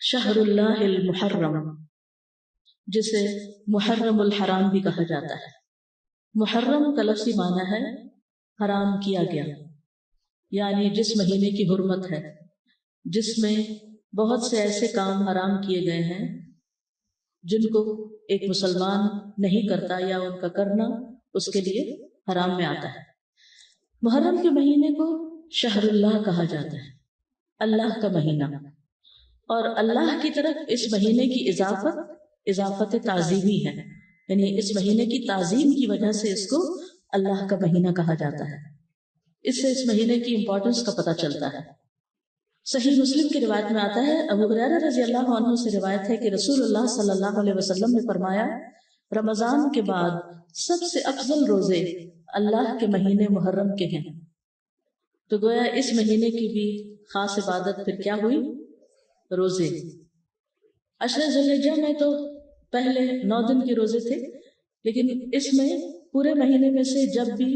شہر اللہ المحرم، جسے محرم الحرام بھی کہا جاتا ہے۔ محرم کا لفظی معنی ہے حرام کیا گیا، یعنی جس مہینے کی حرمت ہے، جس میں بہت سے ایسے کام حرام کیے گئے ہیں جن کو ایک مسلمان نہیں کرتا یا ان کا کرنا اس کے لیے حرام میں آتا ہے۔ محرم کے مہینے کو شہر اللہ کہا جاتا ہے، اللہ کا مہینہ، اور اللہ کی طرف اس مہینے کی اضافت تعظیمی ہے، یعنی اس مہینے کی تعظیم کی وجہ سے اس کو اللہ کا مہینہ کہا جاتا ہے۔ اس سے اس مہینے کی امپورٹنس کا پتہ چلتا ہے۔ صحیح مسلم کی روایت میں آتا ہے، ابو ہریرہ رضی اللہ عنہ سے روایت ہے کہ رسول اللہ صلی اللہ علیہ وسلم نے فرمایا، رمضان کے بعد سب سے افضل روزے اللہ کے مہینے محرم کے ہیں۔ تو گویا اس مہینے کی بھی خاص عبادت پھر کیا ہوئی؟ روزے۔ عشر ذی الحجہ میں تو پہلے 9 دن کے روزے تھے، لیکن اس میں پورے مہینے میں سے جب بھی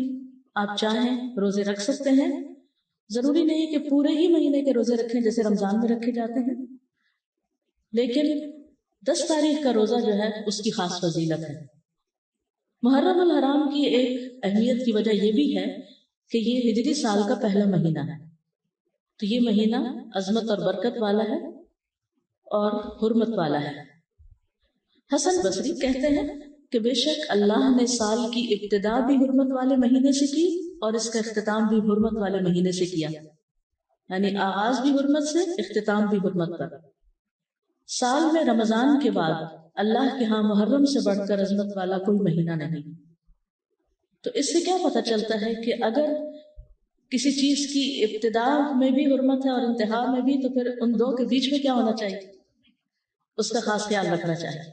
آپ چاہیں روزے رکھ سکتے ہیں۔ ضروری نہیں کہ پورے ہی مہینے کے روزے رکھیں جیسے رمضان میں رکھے جاتے ہیں، لیکن 10 تاریخ کا روزہ جو ہے اس کی خاص فضیلت ہے۔ محرم الحرام کی ایک اہمیت کی وجہ یہ بھی ہے کہ یہ ہجری سال کا پہلا مہینہ ہے، تو یہ مہینہ عظمت اور برکت والا ہے اور حرمت والا ہے۔ حسن بصری کہتے ہیں کہ بے شک اللہ نے سال کی ابتدا بھی حرمت والے مہینے سے کی اور اس کا اختتام بھی حرمت والے مہینے سے کیا، یعنی آغاز بھی حرمت سے، اختتام بھی حرمت پر۔ سال میں رمضان کے بعد اللہ کے ہاں محرم سے بڑھ کر عظمت والا کوئی مہینہ نہیں۔ تو اس سے کیا پتہ چلتا ہے کہ اگر کسی چیز کی ابتدا میں بھی حرمت ہے اور انتہا میں بھی، تو پھر ان دو کے بیچ میں کیا ہونا چاہیے؟ اس کا خاص خیال رکھنا چاہیے،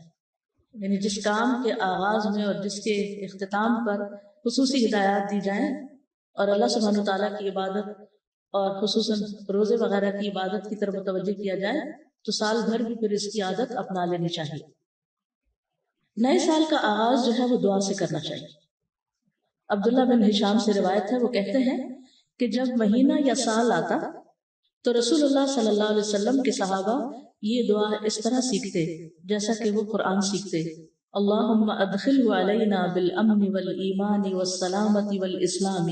یعنی جس کام کے آغاز میں اور جس کے اختتام پر خصوصی ہدایات دی جائیں اور اللہ سبحانہ وتعالیٰ کی عبادت اور خصوصاً روزے وغیرہ کی عبادت کی طرف متوجہ کیا جائے تو سال بھر بھی پھر اس کی عادت اپنا لینی چاہیے۔ نئے سال کا آغاز جو ہے وہ دعا سے کرنا چاہیے۔ عبداللہ بن ہشام سے روایت ہے، وہ کہتے ہیں کہ جب مہینہ یا سال آتا تو رسول اللہ صلی اللہ علیہ وسلم کے صحابہ یہ دعا اس طرح سیکھتے جیسا کہ وہ قرآن سیکھتے، اللہم ادخلہ علینا بالامن والایمان والسلامت والاسلام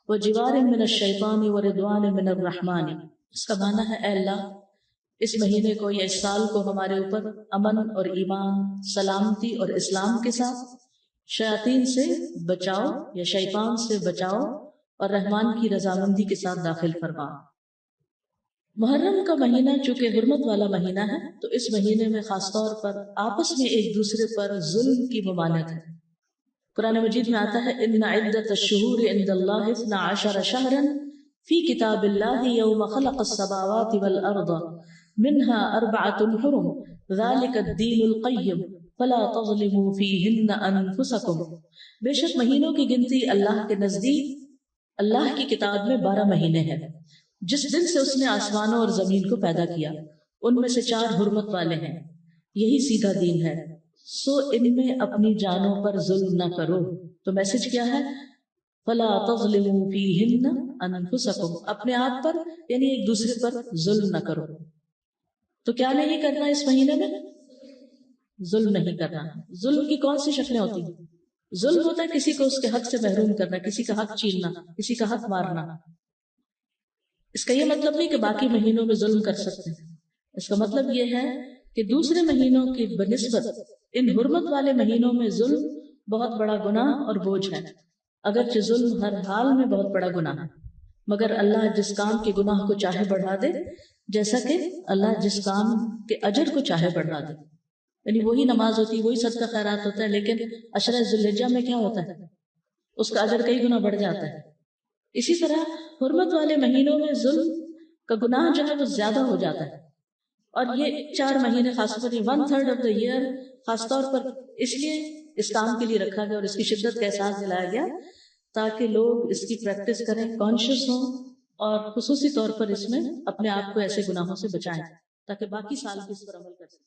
وجوار من الشیطان ورضوان من الرحمن۔ اس کا معنی ہے، اے اللہ اس مہینے کو یا اس سال کو ہمارے اوپر امن اور ایمان، سلامتی اور اسلام کے ساتھ، شیاطین سے بچاؤ یا شیطان سے بچاؤ اور رحمان کی رضامندی کے ساتھ داخل فرما۔ محرم کا مہینہ چونکہ حرمت والا مہینہ ہے تو اس مہینے میں خاص طور پر آپس میں ایک دوسرے پر ظلم کی ممانعت ہے۔ قرآن مجید میں آتا ہے، ان عدۃ الشہور عند اللہ 12 شہرا فی کتاب اللہ یوم خلق السماوات والارض منها 4 حرم ذلک الدین القیم فلا تظلموا فیہن انفسکم۔ بے شک مہینوں کی گنتی اللہ کے نزدیک اللہ کی کتاب میں 12 مہینے ہیں، جس دن سے اس نے آسمانوں اور زمین کو پیدا کیا، ان میں سے 4 حرمت والے ہیں، یہی سیدھا دین ہے، سو ان میں اپنی جانوں پر ظلم نہ کرو۔ تو میسج کیا ہے؟ فلا تظلموا فیہن انفسکم، اپنے آپ پر یعنی ایک دوسرے پر ظلم نہ کرو۔ تو کیا نہیں کرنا اس مہینے میں؟ ظلم نہیں کرنا۔ ظلم کی کون سی شکلیں ہوتی ہیں؟ ظلم ہوتا ہے کسی کو اس کے حق سے محروم کرنا، کسی کا حق چھیننا، کسی کا حق مارنا۔ اس کا یہ مطلب نہیں کہ باقی مہینوں میں ظلم کر سکتے ہیں، اس کا مطلب یہ ہے کہ دوسرے مہینوں کی بنسبت ان حرمت والے مہینوں میں ظلم بہت بڑا گناہ اور بوجھ ہے، اگرچہ ظلم ہر حال میں بہت بڑا گناہ ہے، مگر اللہ جس کام کے گناہ کو چاہے بڑھا دے، جیسا کہ اللہ جس کام کے اجر کو چاہے بڑھا دے، یعنی وہی نماز ہوتی ہے، وہی صدقہ خیرات ہوتا ہے، لیکن عشرہ ذی الحجہ میں کیا ہوتا ہے؟ اس کا اجر کئی گنا بڑھ جاتا ہے۔ اسی طرح حرمت والے مہینوں میں ظلم کا گناہ جو ہے وہ زیادہ ہو جاتا ہے، اور یہ 4 مہینے خاص طور پر 1/3 آف دا ایئر خاص طور پر اس لیے اس کام کے لیے رکھا گیا اور اس کی شدت کا احساس دلایا گیا تاکہ لوگ اس کی پریکٹس کریں، کانشیس ہوں، اور خصوصی طور پر اس میں اپنے آپ کو ایسے گناہوں سے بچائیں تاکہ باقی سال بھی اس پر عمل کر سکیں۔